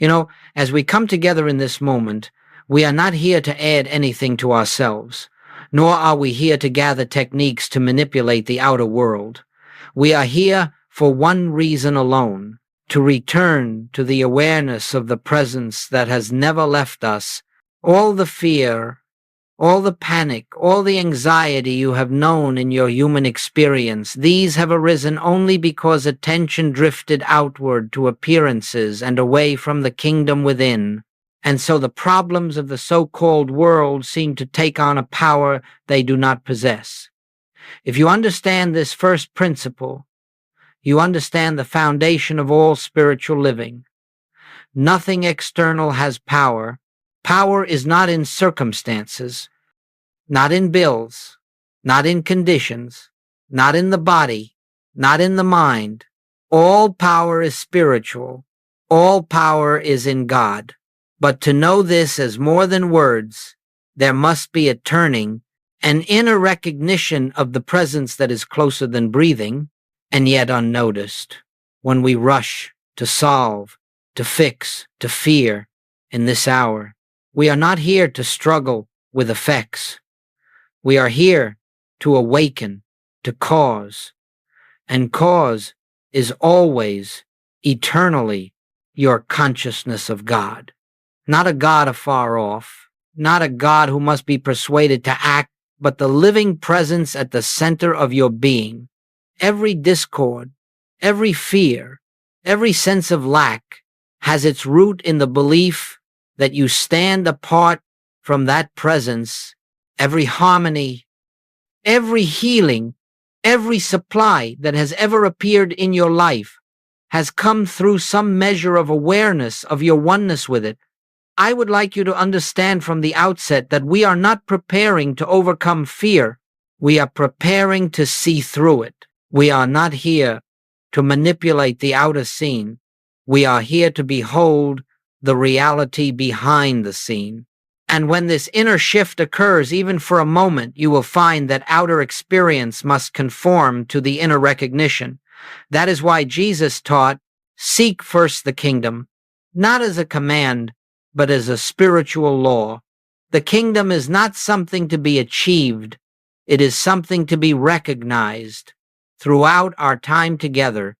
You know, as we come together in this moment, we are not here to add anything to ourselves, nor are we here to gather techniques to manipulate the outer world. We are here for one reason alone: to return to the awareness of the presence that has never left us. All the fear, all the panic, all the anxiety you have known in your human experience, these have arisen only because attention drifted outward to appearances and away from the kingdom within. And so the problems of the so-called world seem to take on a power they do not possess. If you understand this first principle, you understand the foundation of all spiritual living. Nothing external has power. Power is not in circumstances, not in bills, not in conditions, not in the body, not in the mind. All power is spiritual. All power is in God. But to know this as more than words, there must be a turning, an inner recognition of the presence that is closer than breathing, and yet unnoticed. When we rush to solve, to fix, to fear in this hour, we are not here to struggle with effects. We are here to awaken, to cause. And cause is always, eternally, your consciousness of God. Not a God afar off, not a God who must be persuaded to act, but the living presence at the center of your being. Every discord, every fear, every sense of lack has its root in the belief that you stand apart from that presence. Every harmony, every healing, every supply that has ever appeared in your life has come through some measure of awareness of your oneness with it. I would like you to understand from the outset that we are not preparing to overcome fear. We are preparing to see through it. We are not here to manipulate the outer scene. We are here to behold the reality behind the scene. And when this inner shift occurs, even for a moment, you will find that outer experience must conform to the inner recognition. That is why Jesus taught, seek first the kingdom, not as a command, but as a spiritual law. The kingdom is not something to be achieved. It is something to be recognized. Throughout our time together,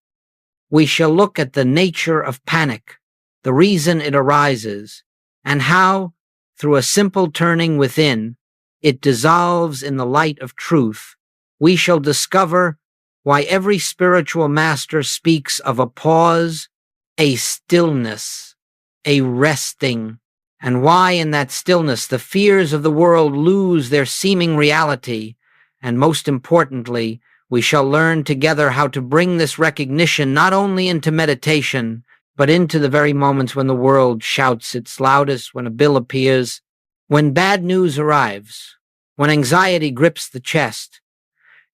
we shall look at the nature of panic, the reason it arises, and how, through a simple turning within, it dissolves in the light of truth. We shall discover why every spiritual master speaks of a pause, a stillness, a resting, and why in that stillness the fears of the world lose their seeming reality. And most importantly, we shall learn together how to bring this recognition not only into meditation, but into the very moments when the world shouts its loudest, when a bill appears, when bad news arrives, when anxiety grips the chest.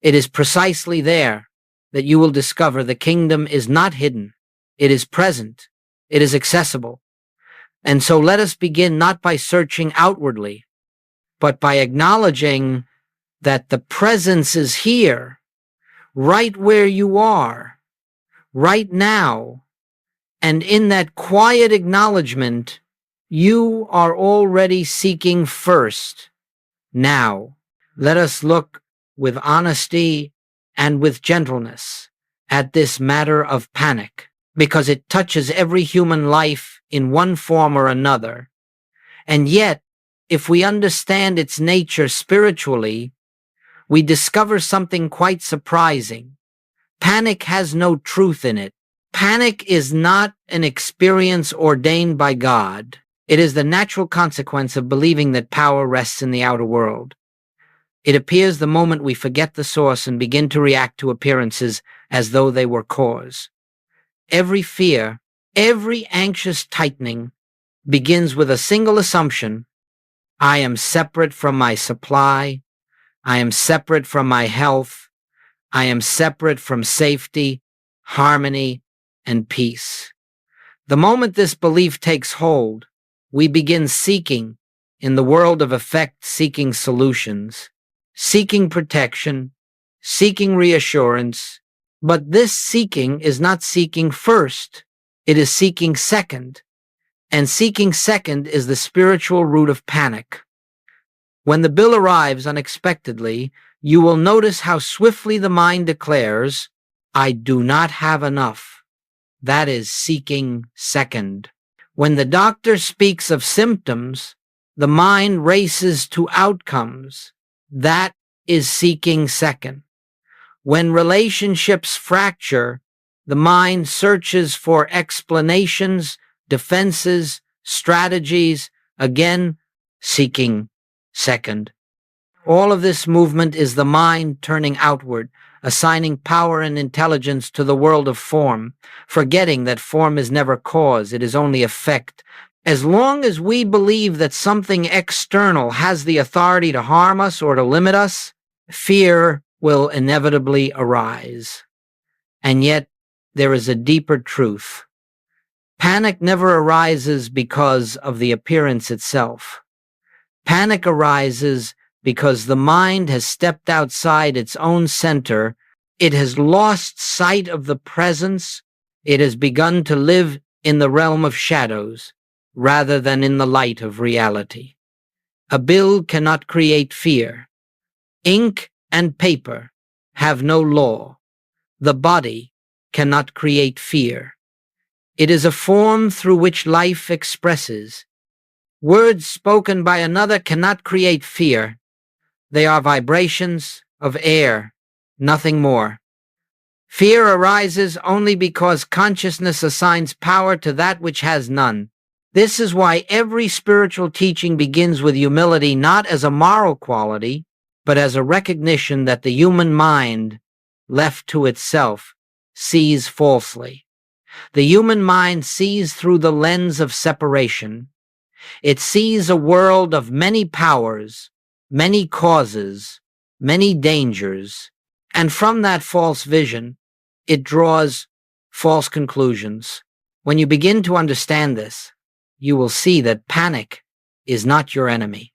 It is precisely there that you will discover the kingdom is not hidden. It is present. It is accessible. And so let us begin not by searching outwardly, but by acknowledging that the presence is here, right where you are, right now. And in that quiet acknowledgement, you are already seeking first. Now, let us look with honesty and with gentleness at this matter of panic, because it touches every human life in one form or another. And yet, if we understand its nature spiritually, we discover something quite surprising. Panic has no truth in it. Panic is not an experience ordained by God. It is the natural consequence of believing that power rests in the outer world. It appears the moment we forget the source and begin to react to appearances as though they were cause. Every fear, every anxious tightening begins with a single assumption: I am separate from my supply. I am separate from my health. I am separate from safety, harmony, and peace. The moment this belief takes hold, we begin seeking, in the world of effect, seeking solutions, seeking protection, seeking reassurance. But this seeking is not seeking first. It is seeking second. And seeking second is the spiritual root of panic. When the bill arrives unexpectedly, you will notice how swiftly the mind declares, I do not have enough. That is seeking second. When the doctor speaks of symptoms, the mind races to outcomes. That is seeking second. When relationships fracture, the mind searches for explanations, defenses, strategies, again, seeking second. All of this movement is the mind turning outward, assigning power and intelligence to the world of form, forgetting that form is never cause, it is only effect. As long as we believe that something external has the authority to harm us or to limit us, fear will inevitably arise. And yet, there is a deeper truth. Panic never arises because of the appearance itself. Panic arises because the mind has stepped outside its own center, it has lost sight of the presence, it has begun to live in the realm of shadows rather than in the light of reality. A bill cannot create fear. Ink and paper have no law. The body cannot create fear. It is a form through which life expresses. Words spoken by another cannot create fear. They are vibrations of air, nothing more. Fear arises only because consciousness assigns power to that which has none. This is why every spiritual teaching begins with humility, not as a moral quality, but as a recognition that the human mind, left to itself, sees falsely. The human mind sees through the lens of separation. It sees a world of many powers, many causes, many dangers, and from that false vision, it draws false conclusions. When you begin to understand this, you will see that panic is not your enemy.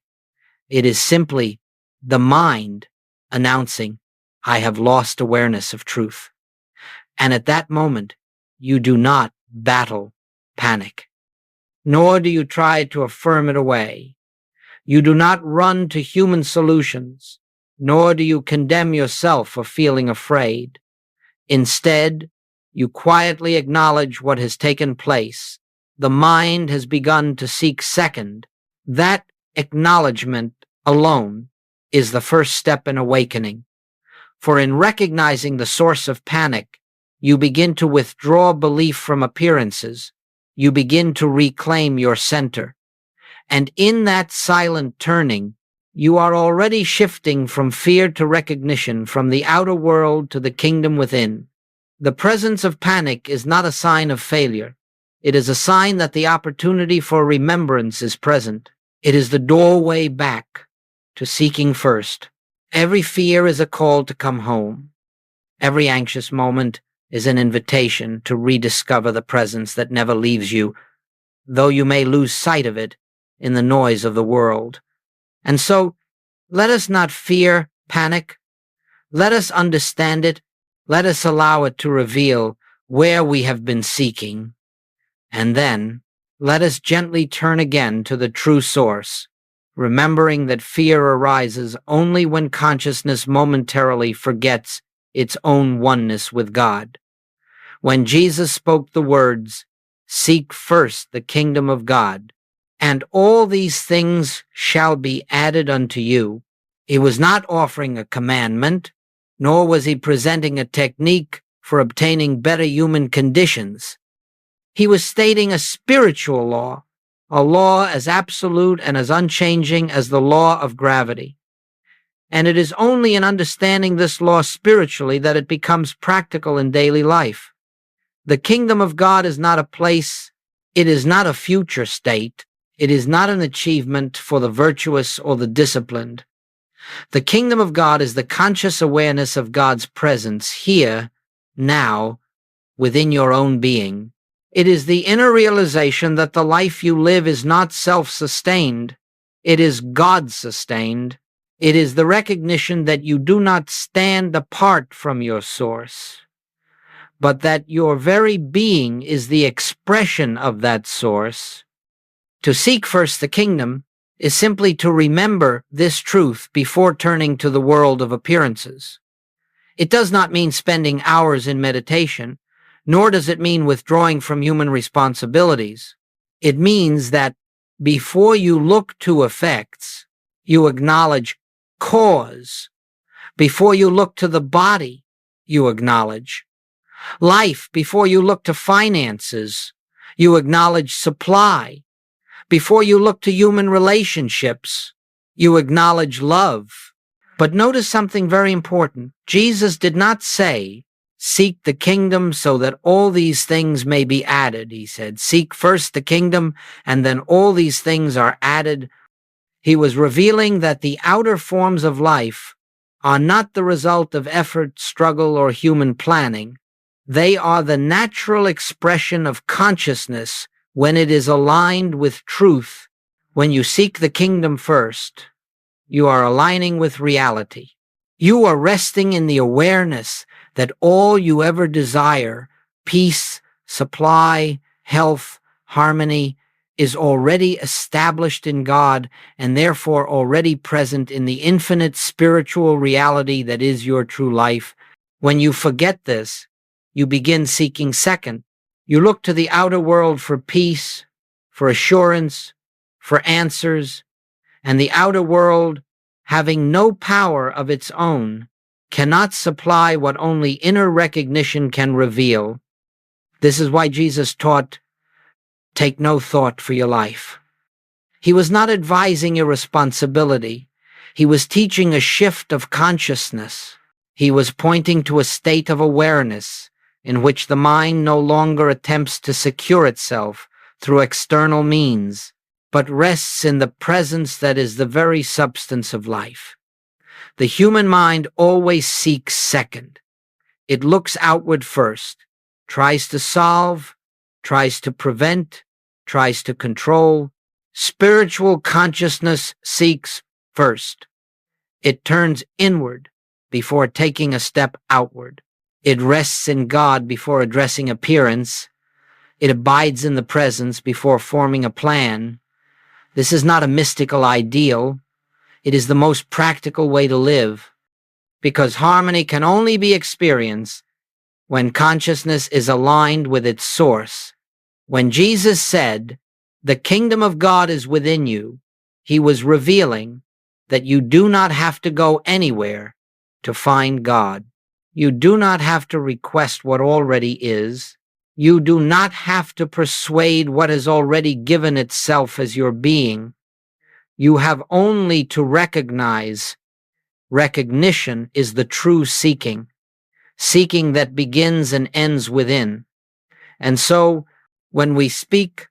It is simply the mind announcing, I have lost awareness of truth. And at that moment, you do not battle panic, nor do you try to affirm it away. You do not run to human solutions, nor do you condemn yourself for feeling afraid. Instead, you quietly acknowledge what has taken place. The mind has begun to seek second. That acknowledgement alone is the first step in awakening. For in recognizing the source of panic, you begin to withdraw belief from appearances. You begin to reclaim your center. And in that silent turning, you are already shifting from fear to recognition, from the outer world to the kingdom within. The presence of panic is not a sign of failure. It is a sign that the opportunity for remembrance is present. It is the doorway back to seeking first. Every fear is a call to come home. Every anxious moment is an invitation to rediscover the presence that never leaves you, though you may lose sight of it in the noise of the world. And so, let us not fear panic. Let us understand it. Let us allow it to reveal where we have been seeking. And then, let us gently turn again to the true source, remembering that fear arises only when consciousness momentarily forgets its own oneness with God. When Jesus spoke the words, "Seek first the kingdom of God, and all these things shall be added unto you," he was not offering a commandment, nor was he presenting a technique for obtaining better human conditions. He was stating a spiritual law, a law as absolute and as unchanging as the law of gravity. And it is only in understanding this law spiritually that it becomes practical in daily life. The kingdom of God is not a place, it is not a future state, it is not an achievement for the virtuous or the disciplined. The kingdom of God is the conscious awareness of God's presence here, now, within your own being. It is the inner realization that the life you live is not self-sustained, it is God-sustained. It is the recognition that you do not stand apart from your source, but that your very being is the expression of that source. To seek first the kingdom is simply to remember this truth before turning to the world of appearances. It does not mean spending hours in meditation, nor does it mean withdrawing from human responsibilities. It means that before you look to effects, you acknowledge cause. Before you look to the body, you acknowledge life. Before you look to finances, you acknowledge supply. Before you look to human relationships, you acknowledge love. But notice something very important. Jesus did not say, seek the kingdom so that all these things may be added. He said, seek first the kingdom, and then all these things are added. He was revealing that the outer forms of life are not the result of effort, struggle, or human planning. They are the natural expression of consciousness when it is aligned with truth. When you seek the kingdom first, you are aligning with reality. You are resting in the awareness that all you ever desire, peace, supply, health, harmony, is already established in God and therefore already present in the infinite spiritual reality that is your true life. When you forget this, you begin seeking second. You look to the outer world for peace, for assurance, for answers, and the outer world, having no power of its own, cannot supply what only inner recognition can reveal. This is why Jesus taught, take no thought for your life. He was not advising irresponsibility. He was teaching a shift of consciousness. He was pointing to a state of awareness in which the mind no longer attempts to secure itself through external means, but rests in the presence that is the very substance of life. The human mind always seeks second. It looks outward first, tries to solve, tries to prevent, tries to control. Spiritual consciousness seeks first. It turns inward before taking a step outward. It rests in God before addressing appearance. It abides in the presence before forming a plan. This is not a mystical ideal. It is the most practical way to live, because harmony can only be experienced when consciousness is aligned with its source. When Jesus said, "The kingdom of God is within you," he was revealing that you do not have to go anywhere to find God. You do not have to request what already is. You do not have to persuade what has already given itself as your being. You have only to recognize. Recognition is the true seeking, seeking that begins and ends within. And so, when we speak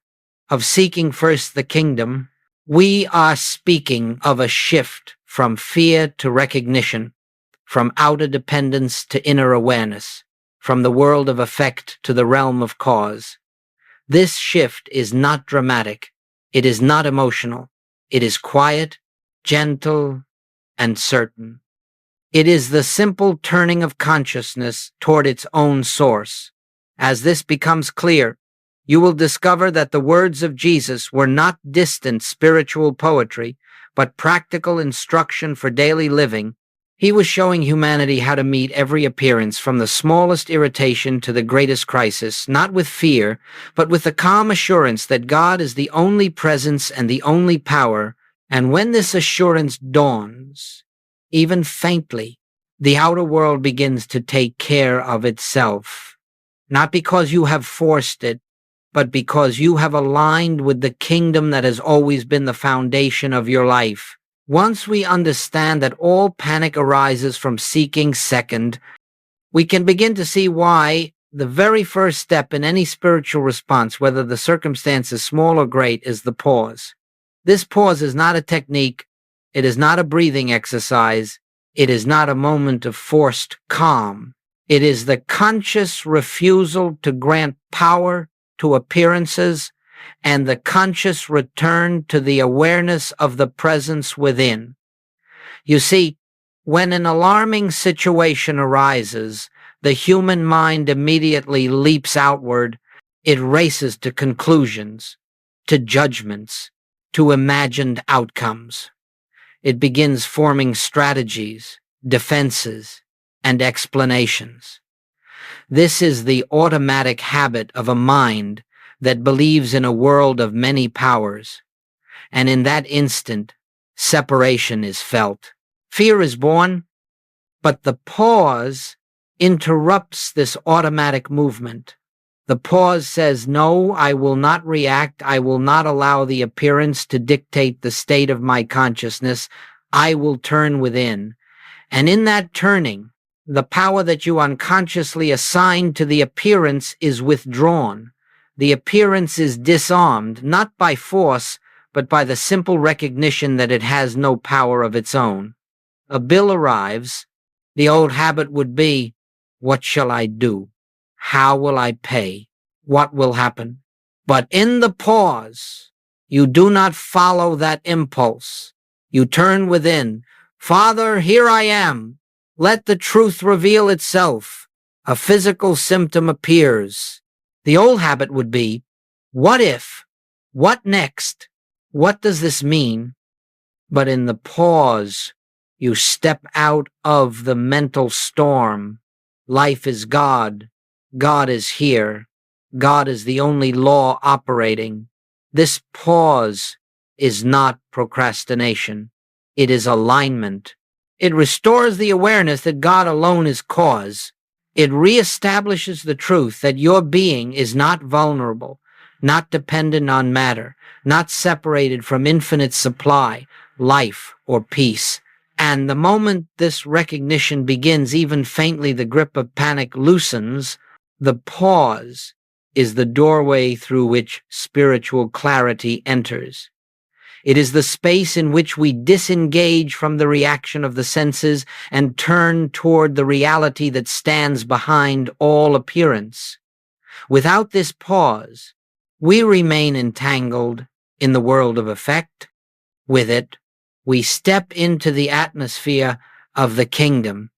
of seeking first the kingdom, we are speaking of a shift from fear to recognition, from outer dependence to inner awareness, from the world of effect to the realm of cause. This shift is not dramatic. It is not emotional. It is quiet, gentle, and certain. It is the simple turning of consciousness toward its own source. As this becomes clear, you will discover that the words of Jesus were not distant spiritual poetry, but practical instruction for daily living. He was showing humanity how to meet every appearance, from the smallest irritation to the greatest crisis, not with fear, but with the calm assurance that God is the only presence and the only power. And when this assurance dawns, even faintly, the outer world begins to take care of itself. Not because you have forced it, but because you have aligned with the kingdom that has always been the foundation of your life. Once we understand that all panic arises from seeking second, we can begin to see why the very first step in any spiritual response, whether the circumstance is small or great, is the pause. This pause is not a technique. It is not a breathing exercise. It is not a moment of forced calm. It is the conscious refusal to grant power to appearances and the conscious return to the awareness of the presence within. You see, when an alarming situation arises, the human mind immediately leaps outward. It races to conclusions. to judgments, to imagined outcomes. It begins forming strategies, defenses, and explanations. This is the automatic habit of a mind that believes in a world of many powers, and in that instant, separation is felt. Fear is born, but the pause interrupts this automatic movement. The pause says, no, I will not react. I will not allow the appearance to dictate the state of my consciousness. I will turn within. And in that turning, the power that you unconsciously assigned to the appearance is withdrawn. The appearance is disarmed, not by force, but by the simple recognition that it has no power of its own. A bill arrives. The old habit would be, what shall I do? How will I pay? What will happen? But in the pause, you do not follow that impulse. You turn within. Father, here I am. Let the truth reveal itself. A physical symptom appears. The old habit would be, what if? What next? What does this mean? But in the pause, you step out of the mental storm. Life is God. God is here. God is the only law operating. This pause is not procrastination. It is alignment. It restores the awareness that God alone is cause. It reestablishes the truth that your being is not vulnerable, not dependent on matter, not separated from infinite supply, life, or peace. And the moment this recognition begins, even faintly the grip of panic loosens. The pause is the doorway through which spiritual clarity enters. It is the space in which we disengage from the reaction of the senses and turn toward the reality that stands behind all appearance. Without this pause, we remain entangled in the world of effect. With it, we step into the atmosphere of the kingdom.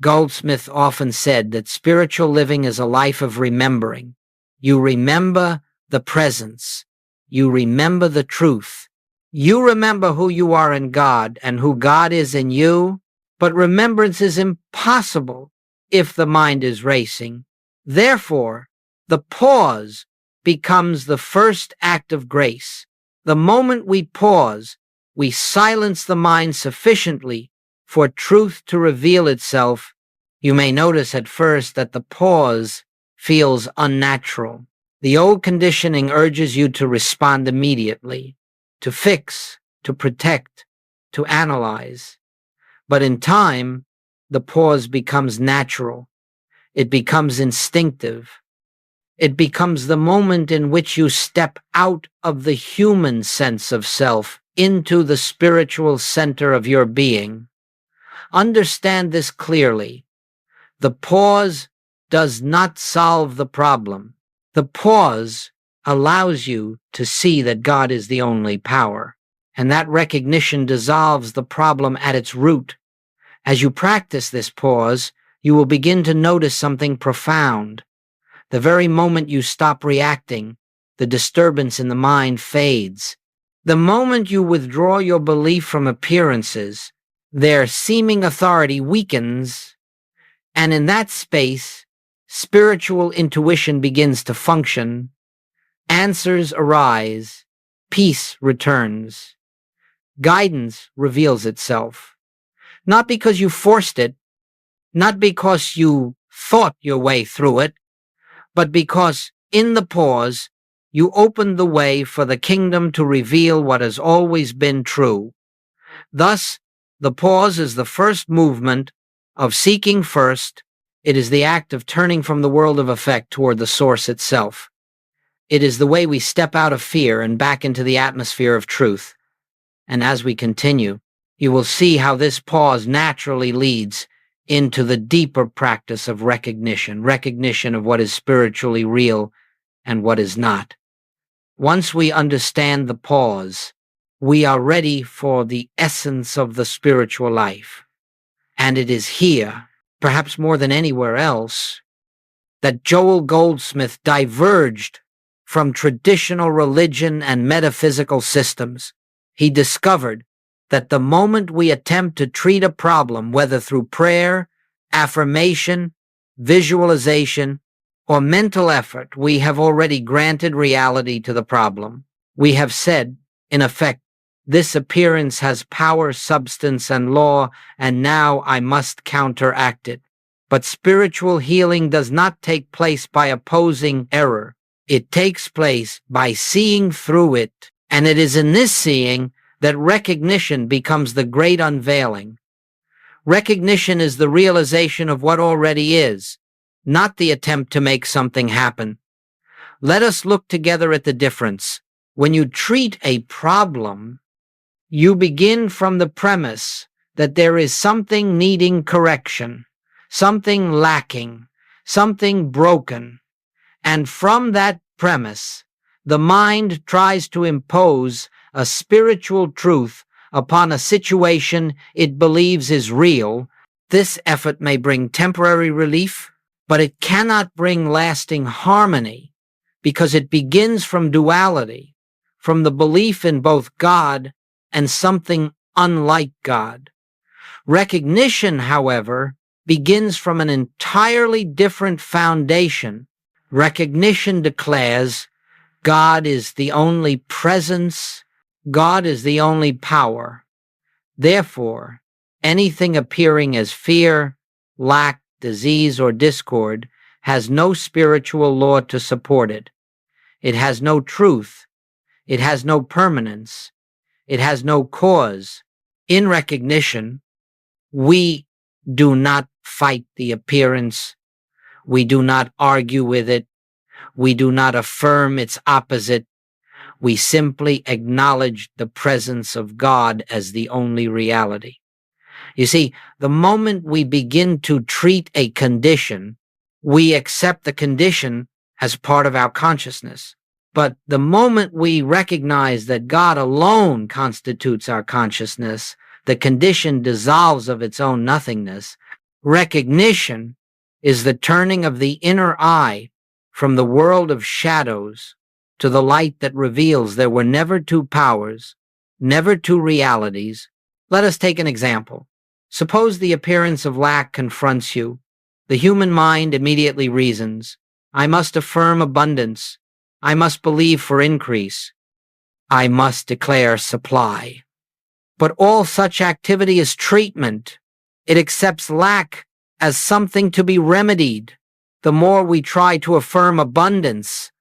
Goldsmith often said that spiritual living is a life of remembering. You remember the presence. You remember the truth. You remember who you are in God and who God is in you, but remembrance is impossible if the mind is racing. Therefore, the pause becomes the first act of grace. The moment we pause, we silence the mind sufficiently for truth to reveal itself. You may notice at first that the pause feels unnatural. The old conditioning urges you to respond immediately, to fix, to protect, to analyze. But in time, the pause becomes natural. It becomes instinctive. It becomes the moment in which you step out of the human sense of self into the spiritual center of your being. Understand this clearly. The pause does not solve the problem. The pause allows you to see that God is the only power, and that recognition dissolves the problem at its root. As you practice this pause, you will begin to notice something profound. The very moment you stop reacting, the disturbance in the mind fades. The moment you withdraw your belief from appearances, their seeming authority weakens, and in that space, spiritual intuition begins to function. Answers arise. Peace returns. Guidance reveals itself. Not because you forced it, not because you thought your way through it, but because in the pause, you opened the way for the kingdom to reveal what has always been true. Thus, the pause is the first movement of seeking first. It is the act of turning from the world of effect toward the source itself. It is the way we step out of fear and back into the atmosphere of truth. And as we continue, you will see how this pause naturally leads into the deeper practice of recognition of what is spiritually real and what is not. Once we understand the pause, we are ready for the essence of the spiritual life. And it is here, perhaps more than anywhere else, that Joel Goldsmith diverged from traditional religion and metaphysical systems. He discovered that the moment we attempt to treat a problem, whether through prayer, affirmation, visualization, or mental effort, we have already granted reality to the problem. We have said, in effect, this appearance has power, substance, and law, and now I must counteract it. But spiritual healing does not take place by opposing error. It takes place by seeing through it, and it is in this seeing that recognition becomes the great unveiling. Recognition is the realization of what already is, not the attempt to make something happen. Let us look together at the difference. When you treat a problem, you begin from the premise that there is something needing correction, something lacking, something broken. And from that premise, the mind tries to impose a spiritual truth upon a situation it believes is real. This effort may bring temporary relief, but it cannot bring lasting harmony because it begins from duality, from the belief in both God and something unlike God. Recognition, however, begins from an entirely different foundation. Recognition declares God is the only presence, God is the only power. Therefore, anything appearing as fear, lack, disease, or discord has no spiritual law to support it. It has no truth. It has no permanence. It has no cause. In recognition, we do not fight the appearance. We do not argue with it. We do not affirm its opposite. We simply acknowledge the presence of God as the only reality. You see, the moment we begin to treat a condition, we accept the condition as part of our consciousness. But the moment we recognize that God alone constitutes our consciousness, the condition dissolves of its own nothingness. Recognition is the turning of the inner eye from the world of shadows to the light that reveals there were never two powers, never two realities. Let us take an example. Suppose the appearance of lack confronts you. The human mind immediately reasons, I must affirm abundance. I must believe for increase. I must declare supply. But all such activity is treatment. It accepts lack as something to be remedied. The more we try to affirm abundance,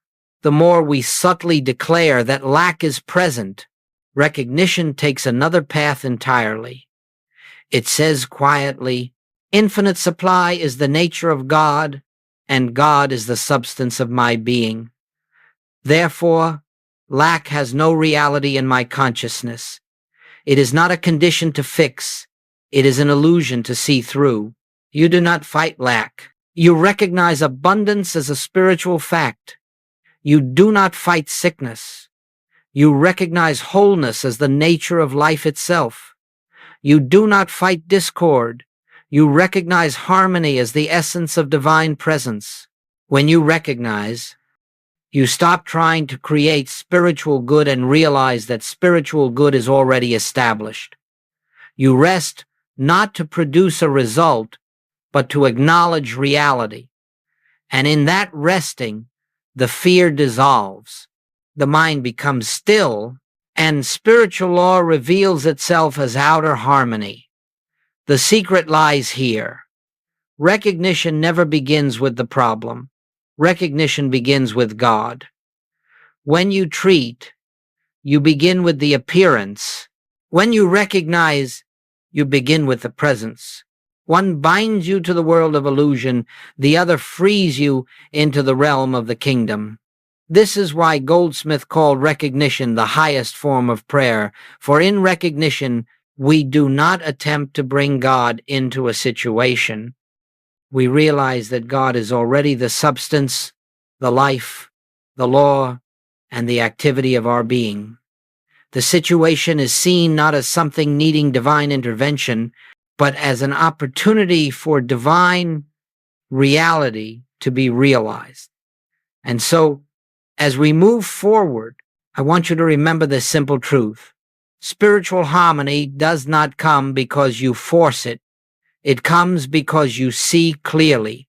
the more we subtly declare that lack is present. Recognition takes another path entirely. It says quietly, infinite supply is the nature of God, and God is the substance of my being. Therefore, lack has no reality in my consciousness. It is not a condition to fix. It is an illusion to see through. You do not fight lack. You recognize abundance as a spiritual fact. You do not fight sickness. You recognize wholeness as the nature of life itself. You do not fight discord. You recognize harmony as the essence of divine presence. When you recognize, you stop trying to create spiritual good and realize that spiritual good is already established. You rest not to produce a result, but to acknowledge reality. And in that resting, the fear dissolves. The mind becomes still, and spiritual law reveals itself as outer harmony. The secret lies here. Recognition never begins with the problem. Recognition begins with God. When you treat, you begin with the appearance. When you recognize, you begin with the presence. One binds you to the world of illusion, the other frees you into the realm of the kingdom. This is why Goldsmith called recognition the highest form of prayer, for in recognition, we do not attempt to bring God into a situation. We realize that God is already the substance, the life, the law, and the activity of our being. The situation is seen not as something needing divine intervention, but as an opportunity for divine reality to be realized. And so, As we move forward, I want you to remember this simple truth. Spiritual harmony does not come because you force it. It comes because you see clearly.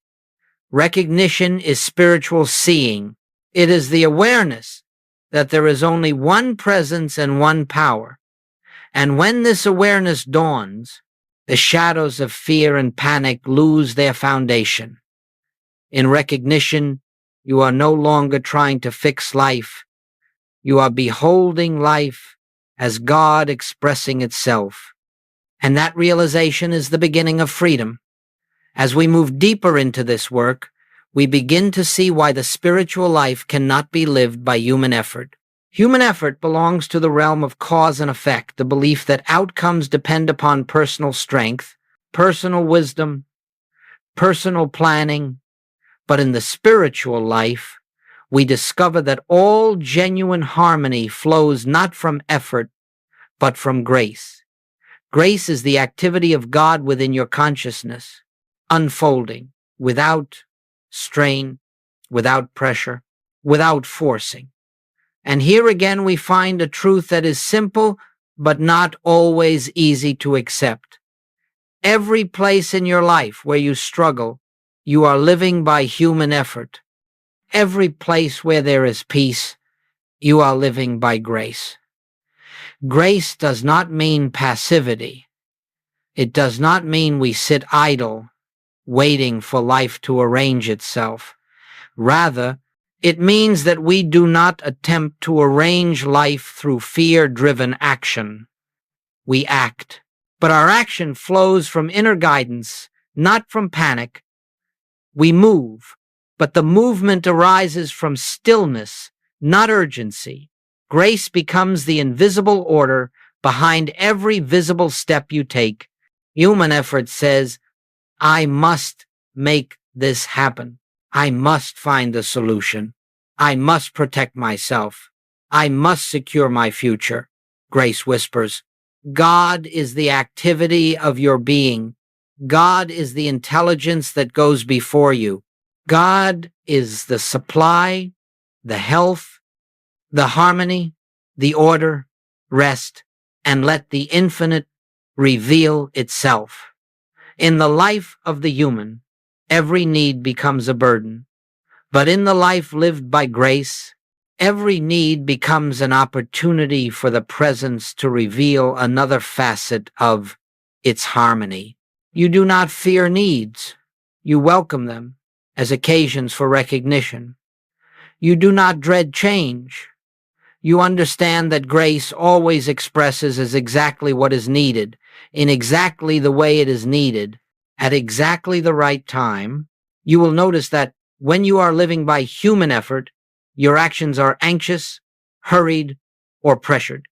Recognition is spiritual seeing. It is the awareness that there is only one presence and one power. And when this awareness dawns, the shadows of fear and panic lose their foundation. In recognition, you are no longer trying to fix life. You are beholding life as God expressing itself. And that realization is the beginning of freedom. As we move deeper into this work, we begin to see why the spiritual life cannot be lived by human effort. Human effort belongs to the realm of cause and effect, the belief that outcomes depend upon personal strength, personal wisdom, personal planning. But in the spiritual life, we discover that all genuine harmony flows not from effort, but from grace. Grace is the activity of God within your consciousness, unfolding, without strain, without pressure, without forcing. And here again we find a truth that is simple, but not always easy to accept. Every place in your life where you struggle, you are living by human effort. Every place where there is peace, you are living by grace. Grace does not mean passivity. It does not mean we sit idle, waiting for life to arrange itself. Rather, it means that we do not attempt to arrange life through fear-driven action. We act, but our action flows from inner guidance, not from panic. We move, but the movement arises from stillness, not urgency. Grace becomes the invisible order behind every visible step you take. Human effort says, I must make this happen. I must find the solution. I must protect myself. I must secure my future. Grace whispers, God is the activity of your being. God is the intelligence that goes before you. God is the supply, the health, the harmony, the order. Rest and let the infinite reveal itself. In the life of the human, every need becomes a burden. But in the life lived by grace, every need becomes an opportunity for the presence to reveal another facet of its harmony. You do not fear needs. You welcome them as occasions for recognition. You do not dread change. You understand that grace always expresses as exactly what is needed, in exactly the way it is needed, at exactly the right time. You will notice that when you are living by human effort, your actions are anxious, hurried, or pressured.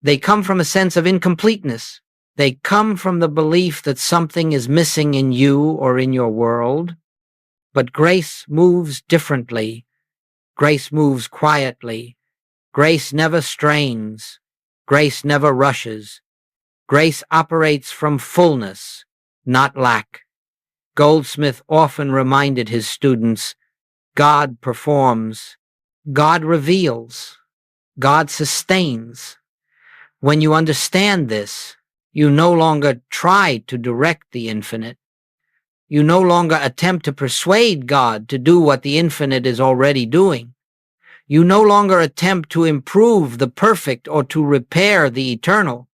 They come from a sense of incompleteness. They come from the belief that something is missing in you or in your world. But grace moves differently. Grace moves quietly. Grace never strains. Grace never rushes. Grace operates from fullness, not lack. Goldsmith often reminded his students, God performs, God reveals, God sustains. When you understand this, you no longer try to direct the infinite. You no longer attempt to persuade God to do what the infinite is already doing. You no longer attempt to improve the perfect or to repair the eternal.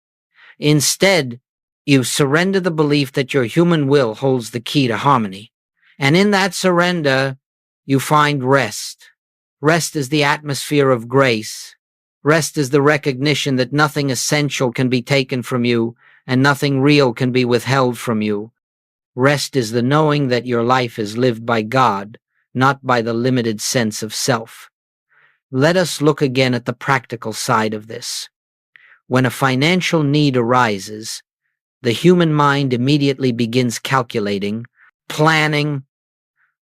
Instead, you surrender the belief that your human will holds the key to harmony. And in that surrender, you find rest. Rest is the atmosphere of grace. Rest is the recognition that nothing essential can be taken from you and nothing real can be withheld from you. Rest is the knowing that your life is lived by God, not by the limited sense of self. Let us look again at the practical side of this. When a financial need arises, the human mind immediately begins calculating, planning,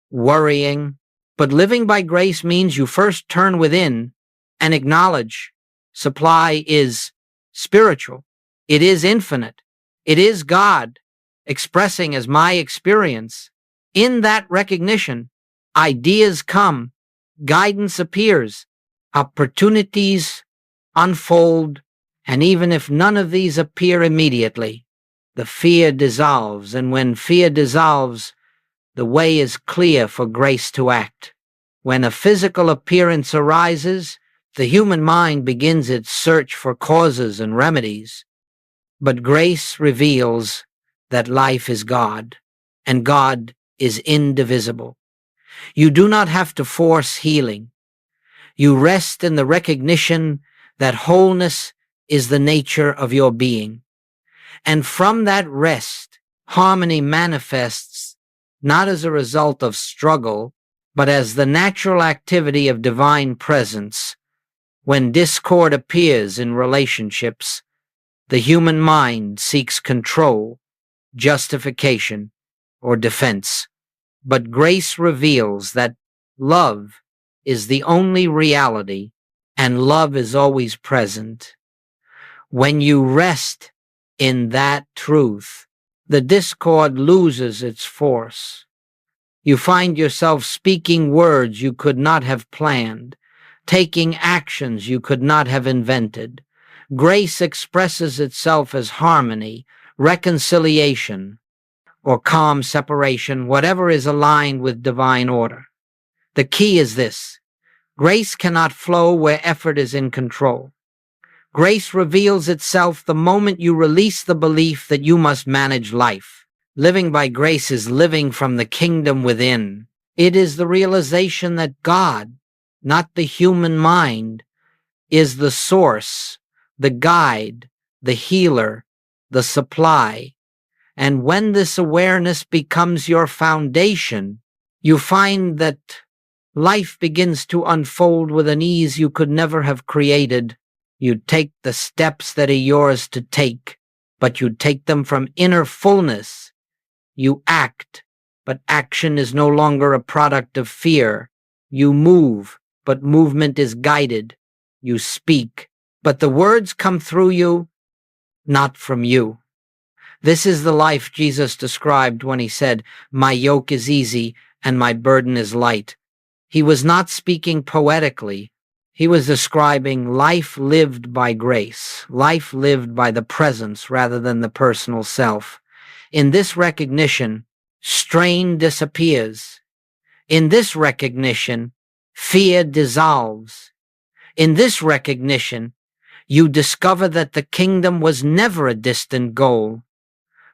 worrying. But living by grace means you first turn within and acknowledge supply is spiritual. It is infinite. It is God expressing as my experience. In that recognition, ideas come, guidance appears, opportunities unfold, and even if none of these appear immediately, the fear dissolves, and when fear dissolves, the way is clear for grace to act. When a physical appearance arises, the human mind begins its search for causes and remedies. But grace reveals that life is God, and God is indivisible. You do not have to force healing. You rest in the recognition that wholeness is the nature of your being. And from that rest, harmony manifests not as a result of struggle, but as the natural activity of divine presence. When discord appears in relationships, the human mind seeks control, justification, or defense. But grace reveals that love is the only reality, and love is always present. When you rest in that truth, the discord loses its force. You find yourself speaking words you could not have planned, taking actions you could not have invented. Grace expresses itself as harmony, reconciliation, or calm separation, whatever is aligned with divine order. The key is this: grace cannot flow where effort is in control. Grace reveals itself the moment you release the belief that you must manage life. Living by grace is living from the kingdom within. It is the realization that God, not the human mind, is the source, the guide, the healer, the supply. And when this awareness becomes your foundation, you find that life begins to unfold with an ease you could never have created. You take the steps that are yours to take, but you take them from inner fullness. You act, but action is no longer a product of fear. You move, but movement is guided. You speak, but the words come through you, not from you. This is the life Jesus described when he said, "My yoke is easy and my burden is light." He was not speaking poetically. He was describing life lived by grace, life lived by the presence rather than the personal self. In this recognition, strain disappears. In this recognition, fear dissolves. In this recognition, you discover that the kingdom was never a distant goal,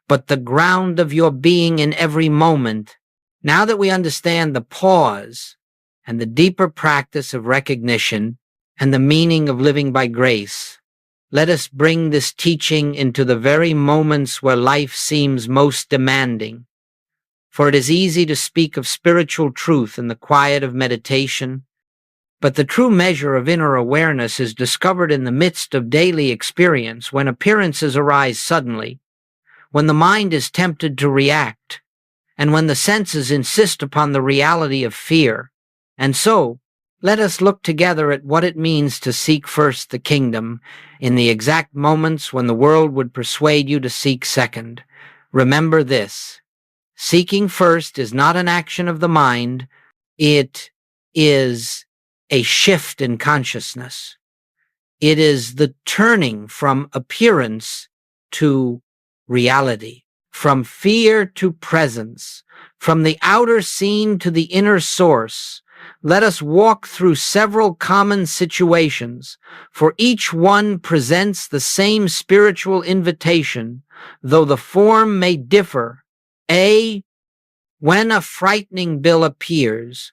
but the ground of your being in every moment. Now that we understand the pause and the deeper practice of recognition and the meaning of living by grace, let us bring this teaching into the very moments where life seems most demanding. For it is easy to speak of spiritual truth in the quiet of meditation, but the true measure of inner awareness is discovered in the midst of daily experience, when appearances arise suddenly, when the mind is tempted to react, and when the senses insist upon the reality of fear. And so, let us look together at what it means to seek first the kingdom in the exact moments when the world would persuade you to seek second. Remember this: seeking first is not an action of the mind, it is a shift in consciousness. It is the turning from appearance to reality, from fear to presence, from the outer scene to the inner source. Let us walk through several common situations, for each one presents the same spiritual invitation, though the form may differ. A. When a frightening bill appears,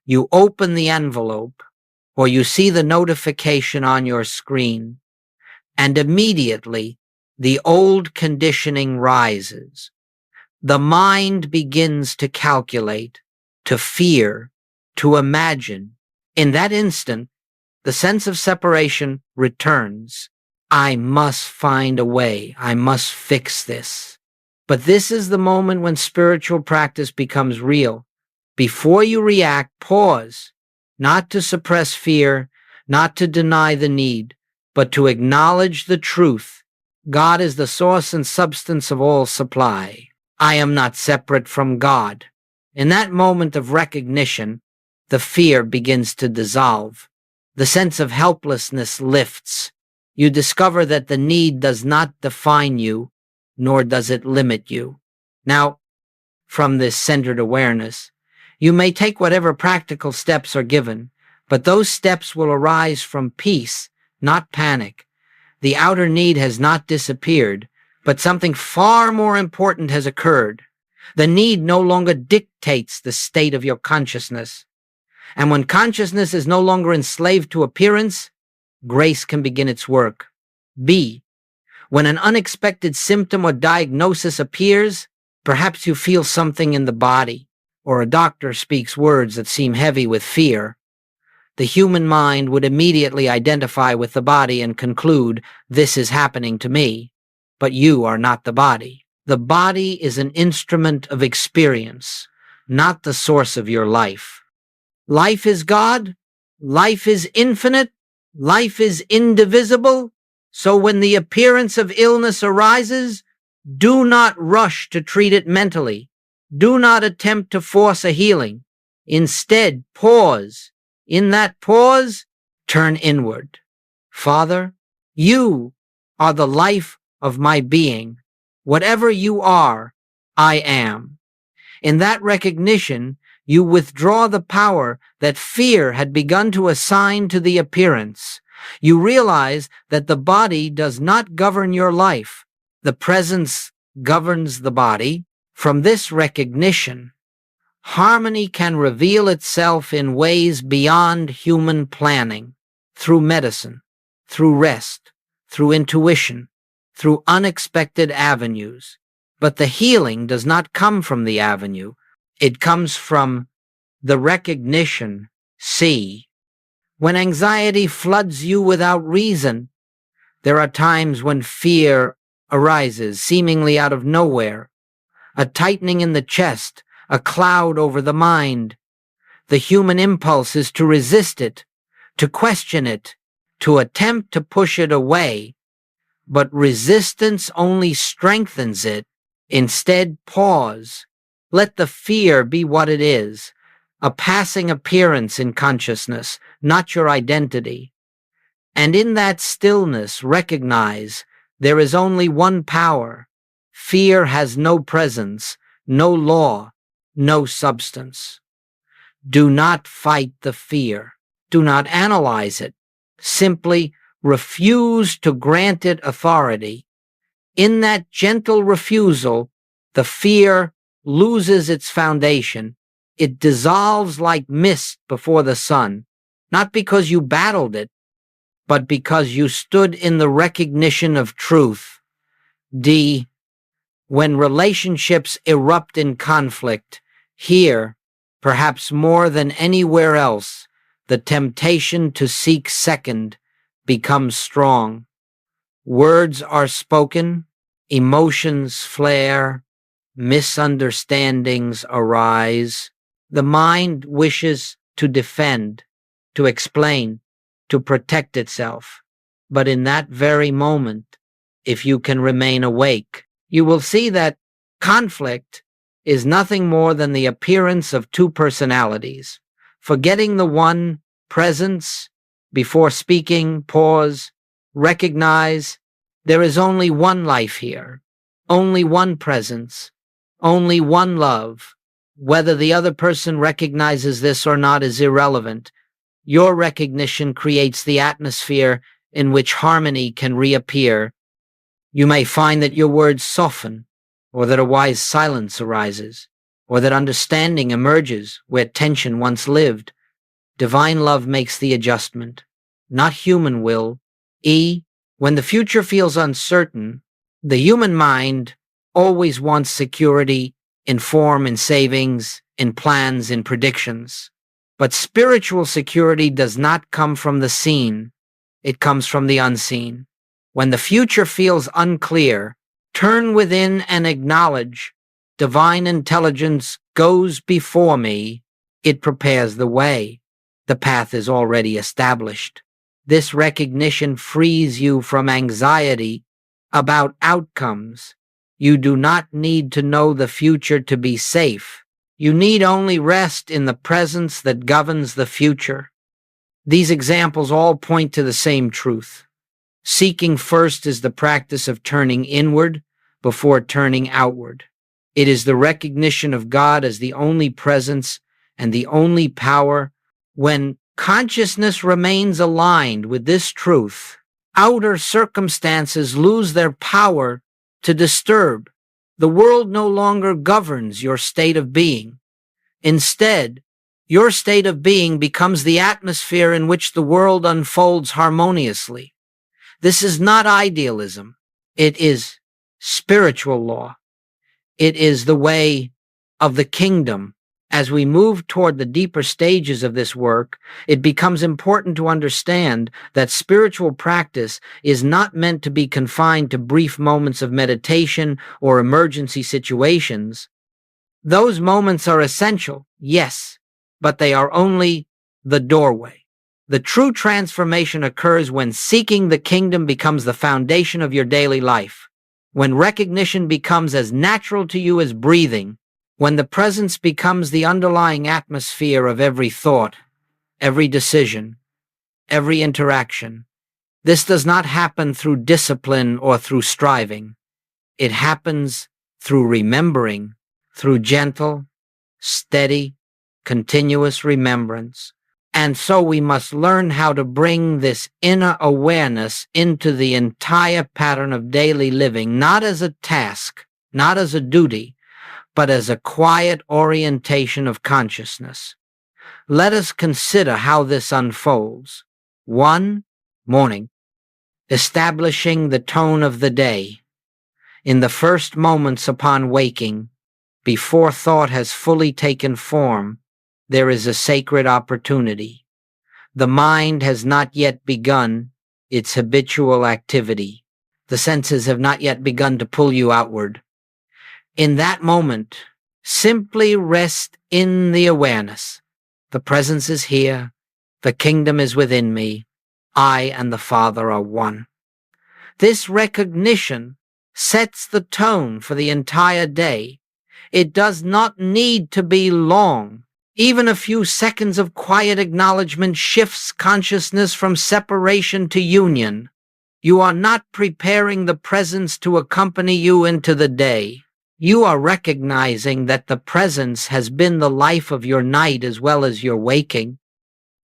you open the envelope, or you see the notification on your screen, and immediately the old conditioning rises. The mind begins to calculate, to fear, to imagine. In that instant, the sense of separation returns. I must find a way. I must fix this. But this is the moment when spiritual practice becomes real. Before you react, pause, not to suppress fear, not to deny the need, but to acknowledge the truth. God is the source and substance of all supply. I am not separate from God. In that moment of recognition, the fear begins to dissolve. The sense of helplessness lifts. You discover that the need does not define you, nor does it limit you. Now, from this centered awareness, you may take whatever practical steps are given, but those steps will arise from peace, not panic. The outer need has not disappeared, but something far more important has occurred. The need no longer dictates the state of your consciousness. And when consciousness is no longer enslaved to appearance, grace can begin its work. B. When an unexpected symptom or diagnosis appears, perhaps you feel something in the body, or a doctor speaks words that seem heavy with fear. The human mind would immediately identify with the body and conclude, this is happening to me. But you are not the body. The body is an instrument of experience, not the source of your life. Life is God. Life is infinite. Life is indivisible. So when the appearance of illness arises, do not rush to treat it mentally. Do not attempt to force a healing. Instead, pause. In that pause, turn inward. Father, you are the life of my being. Whatever you are, I am. In that recognition, you withdraw the power that fear had begun to assign to the appearance. You realize that the body does not govern your life. The presence governs the body. From this recognition, harmony can reveal itself in ways beyond human planning, through medicine, through rest, through intuition, through unexpected avenues. But the healing does not come from the avenue. It comes from the recognition. See, when anxiety floods you without reason, there are times when fear arises seemingly out of nowhere, a tightening in the chest, a cloud over the mind. The human impulse is to resist it, to question it, to attempt to push it away. But resistance only strengthens it. Instead, pause. Let the fear be what it is, a passing appearance in consciousness, not your identity. And in that stillness, recognize there is only one power. Fear has no presence, no law, no substance. Do not fight the fear. Do not analyze it. Simply refuse to grant it authority. In that gentle refusal, the fear loses its foundation. It dissolves like mist before the sun, not because you battled it, but because you stood in the recognition of truth. D. When relationships erupt in conflict, here, perhaps more than anywhere else, the temptation to seek second becomes strong. Words are spoken, emotions flare, misunderstandings arise. The mind wishes to defend, to explain, to protect itself. But in that very moment, if you can remain awake, you will see that conflict is nothing more than the appearance of two personalities. Forgetting the one, presence, before speaking, pause, recognize there is only one life here, only one presence, only one love. Whether the other person recognizes this or not is irrelevant. Your recognition creates the atmosphere in which harmony can reappear. You may find that your words soften, or that a wise silence arises, or that understanding emerges where tension once lived. Divine love makes the adjustment, not human will. E. When the future feels uncertain, the human mind always wants security in form, in savings, in plans, in predictions. But spiritual security does not come from the seen. It comes from the unseen. When the future feels unclear, turn within and acknowledge divine intelligence goes before me. It prepares the way. The path is already established. This recognition frees you from anxiety about outcomes. You do not need to know the future to be safe. You need only rest in the presence that governs the future. These examples all point to the same truth. Seeking first is the practice of turning inward before turning outward. It is the recognition of God as the only presence and the only power. When consciousness remains aligned with this truth, outer circumstances lose their power to disturb. The world no longer governs your state of being. Instead, your state of being becomes the atmosphere in which the world unfolds harmoniously. This is not idealism. It is spiritual law. It is the way of the kingdom. As we move toward the deeper stages of this work, it becomes important to understand that spiritual practice is not meant to be confined to brief moments of meditation or emergency situations. Those moments are essential, yes, but they are only the doorway. The true transformation occurs when seeking the kingdom becomes the foundation of your daily life, when recognition becomes as natural to you as breathing, when the presence becomes the underlying atmosphere of every thought, every decision, every interaction. This does not happen through discipline or through striving. It happens through remembering, through gentle, steady, continuous remembrance. And so we must learn how to bring this inner awareness into the entire pattern of daily living, not as a task, not as a duty, but as a quiet orientation of consciousness. Let us consider how this unfolds. 1. Morning. Establishing the tone of the day. In the first moments upon waking, before thought has fully taken form, there is a sacred opportunity. The mind has not yet begun its habitual activity. The senses have not yet begun to pull you outward. In that moment, simply rest in the awareness. The presence is here. The kingdom is within me. I and the Father are one. This recognition sets the tone for the entire day. It does not need to be long. Even a few seconds of quiet acknowledgement shifts consciousness from separation to union. You are not preparing the presence to accompany you into the day. You are recognizing that the presence has been the life of your night as well as your waking.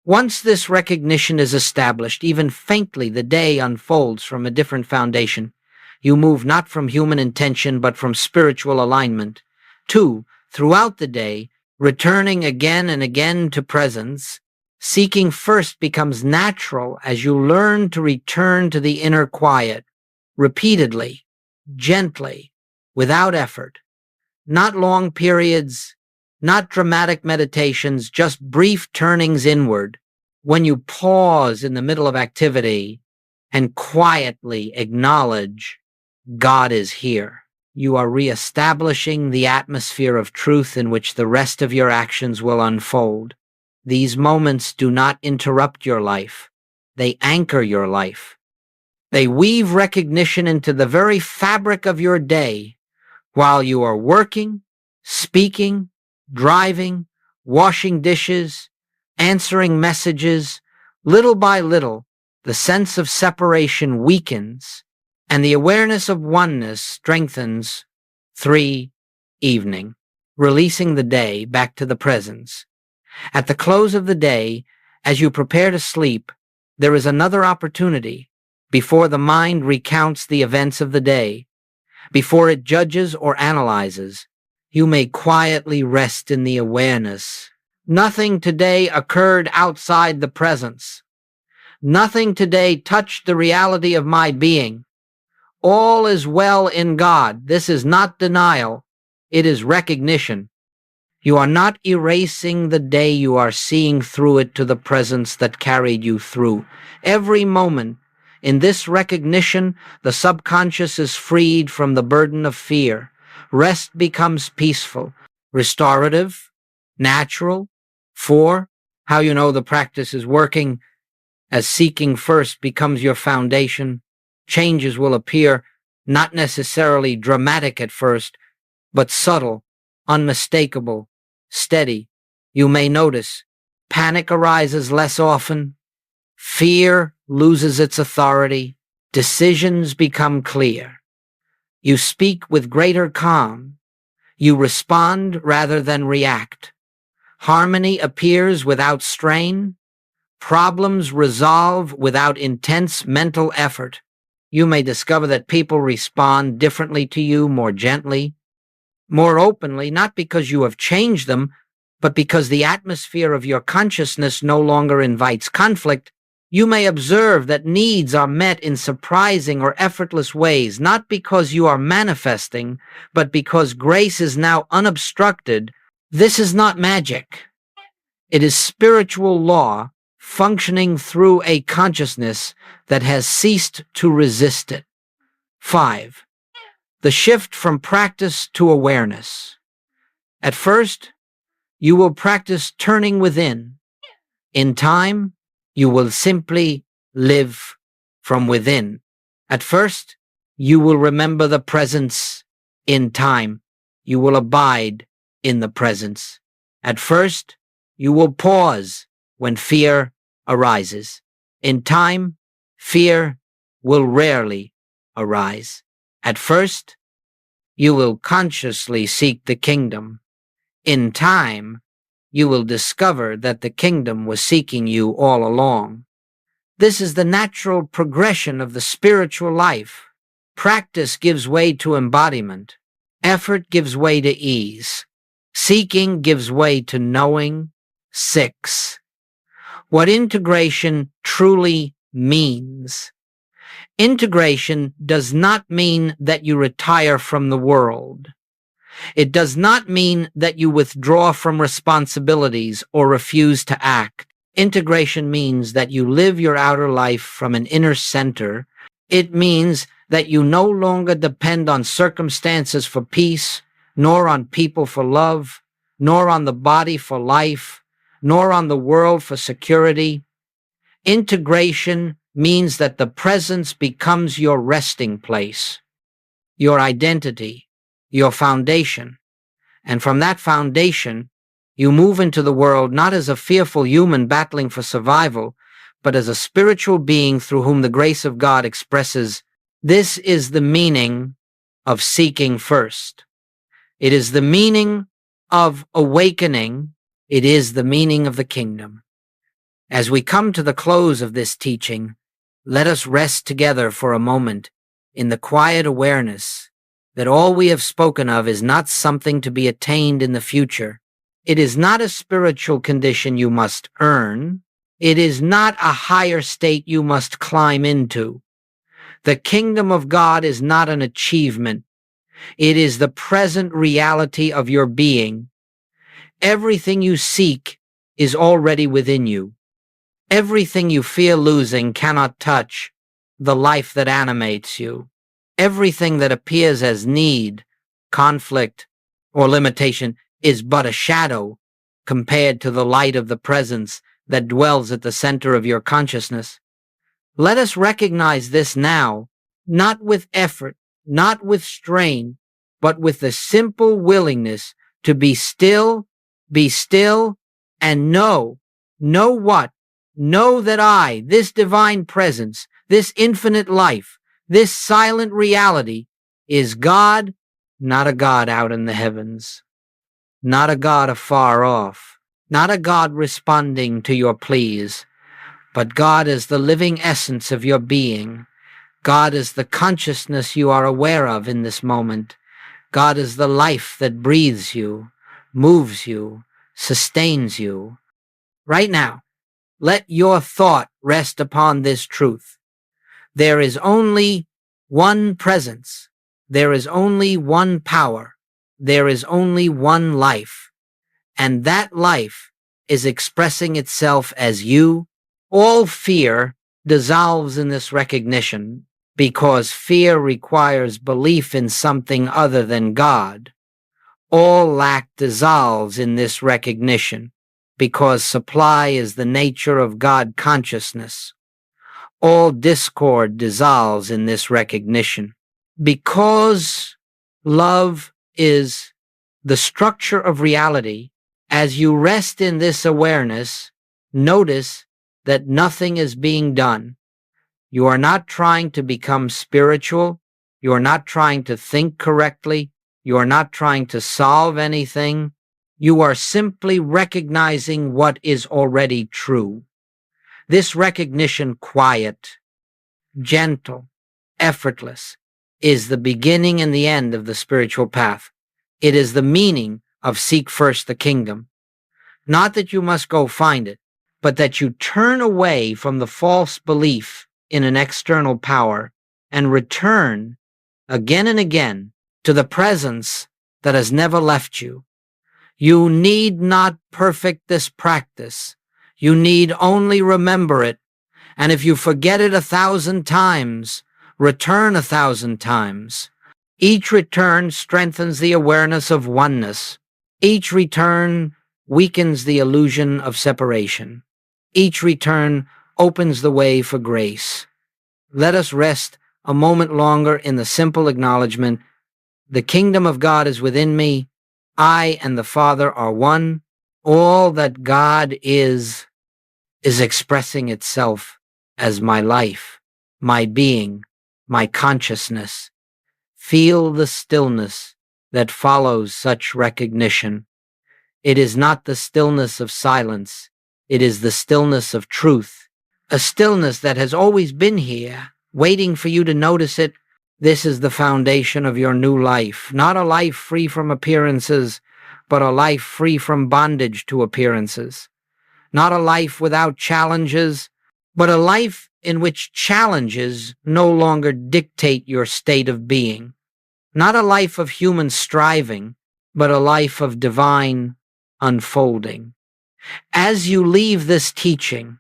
Once this recognition is established, even faintly, the day unfolds from a different foundation. You move not from human intention but from spiritual alignment. 2. Throughout the day, returning again and again to presence, seeking first becomes natural as you learn to return to the inner quiet, repeatedly, gently, without effort. Not long periods, not dramatic meditations, just brief turnings inward. When you pause in the middle of activity and quietly acknowledge God is here, you are reestablishing the atmosphere of truth in which the rest of your actions will unfold. These moments do not interrupt your life. They anchor your life. They weave recognition into the very fabric of your day while you are working, speaking, driving, washing dishes, answering messages. Little by little, the sense of separation weakens and the awareness of oneness strengthens. 3. Evening. Releasing the day back to the presence. At the close of the day, as you prepare to sleep, there is another opportunity. Before the mind recounts the events of the day, before it judges or analyzes, you may quietly rest in the awareness. Nothing today occurred outside the presence. Nothing today touched the reality of my being. All is well in God. This is not denial. It is recognition. You are not erasing the day. You are seeing through it to the presence that carried you through. Every moment, in this recognition, the subconscious is freed from the burden of fear. Rest becomes peaceful, restorative, natural. 4. How you know the practice is working. As seeking first becomes your foundation, changes will appear, not necessarily dramatic at first, but subtle, unmistakable. steady. You may notice panic arises less often, fear loses its authority, decisions become clear. You speak with greater calm. You respond rather than react. Harmony appears without strain. Problems resolve without intense mental effort. You may discover that people respond differently to you, more gently, more openly, not because you have changed them, but because the atmosphere of your consciousness no longer invites conflict. You may observe that needs are met in surprising or effortless ways, not because you are manifesting, but because grace is now unobstructed. This is not magic. It is spiritual law functioning through a consciousness that has ceased to resist it. 5. The shift from practice to awareness. At first, you will practice turning within. In time, you will simply live from within. At first, you will remember the presence. In time, you will abide in the presence. At first, you will pause when fear arises. In time, fear will rarely arise. At first, you will consciously seek the kingdom. In time, you will discover that the kingdom was seeking you all along. This is the natural progression of the spiritual life. Practice gives way to embodiment. Effort gives way to ease. Seeking gives way to knowing. 6. What integration truly means. Integration does not mean that you retire from the world. It does not mean that you withdraw from responsibilities or refuse to act. Integration means that you live your outer life from an inner center. It means that you no longer depend on circumstances for peace, nor on people for love, nor on the body for life, nor on the world for security. Integration means that the presence becomes your resting place, your identity, your foundation. And from that foundation, you move into the world not as a fearful human battling for survival, but as a spiritual being through whom the grace of God expresses. This is the meaning of seeking first. It is the meaning of awakening. It is the meaning of the kingdom. As we come to the close of this teaching, let us rest together for a moment in the quiet awareness that all we have spoken of is not something to be attained in the future. It is not a spiritual condition you must earn. It is not a higher state you must climb into. The kingdom of God is not an achievement. It is the present reality of your being. Everything you seek is already within you. Everything you fear losing cannot touch the life that animates you. Everything that appears as need, conflict, or limitation is but a shadow compared to the light of the presence that dwells at the center of your consciousness. Let us recognize this now, not with effort, not with strain, but with the simple willingness to be still, and know what? Know that I, this divine presence, this infinite life, this silent reality, is God, not a God out in the heavens, not a God afar off, not a God responding to your pleas, but God is the living essence of your being. God is the consciousness you are aware of in this moment. God is the life that breathes you, moves you, sustains you. Right now, let your thought rest upon this truth. There is only one presence. There is only one power. There is only one life. And that life is expressing itself as you. All fear dissolves in this recognition because fear requires belief in something other than God. All lack dissolves in this recognition because supply is the nature of God consciousness. All discord dissolves in this recognition because love is the structure of reality As you rest in this awareness, notice that nothing is being done. You are not trying to become spiritual. You are not trying to think correctly. You are not trying to solve anything. You are simply recognizing what is already true. This recognition, quiet, gentle, effortless, is the beginning and the end of the spiritual path. It is the meaning of seek first the kingdom. Not that you must go find it, but that you turn away from the false belief in an external power and return again and again to the presence that has never left you. You need not perfect this practice. You need only remember it. And if you forget it 1,000 times, return 1,000 times. Each return strengthens the awareness of oneness. Each return weakens the illusion of separation. Each return opens the way for grace. Let us rest a moment longer in the simple acknowledgement, the kingdom of God is within me. I and the Father are one. All that God is expressing itself as my life, my being, my consciousness. Feel the stillness that follows such recognition. It is not the stillness of silence. It is the stillness of truth, a stillness that has always been here, waiting for you to notice it. This is the foundation of your new life, not a life free from appearances, but a life free from bondage to appearances. Not a life without challenges, but a life in which challenges no longer dictate your state of being. Not a life of human striving, but a life of divine unfolding. As you leave this teaching,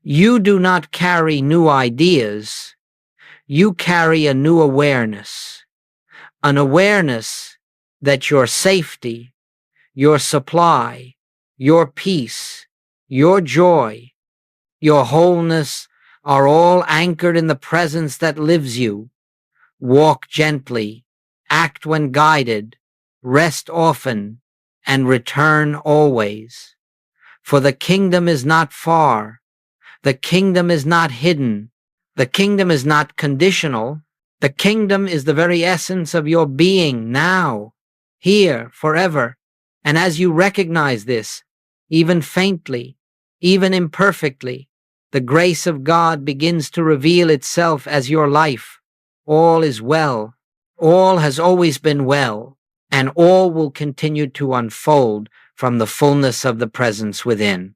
you do not carry new ideas, you carry a new awareness, an awareness that your safety, your supply, your peace, your joy, your wholeness are all anchored in the presence that lives you. Walk gently, act when guided, rest often, and return always. For the kingdom is not far. The kingdom is not hidden. The kingdom is not conditional. The kingdom is the very essence of your being now, here, forever. And as you recognize this, even faintly, even imperfectly, the grace of God begins to reveal itself as your life. All is well. All has always been well, and all will continue to unfold from the fullness of the presence within.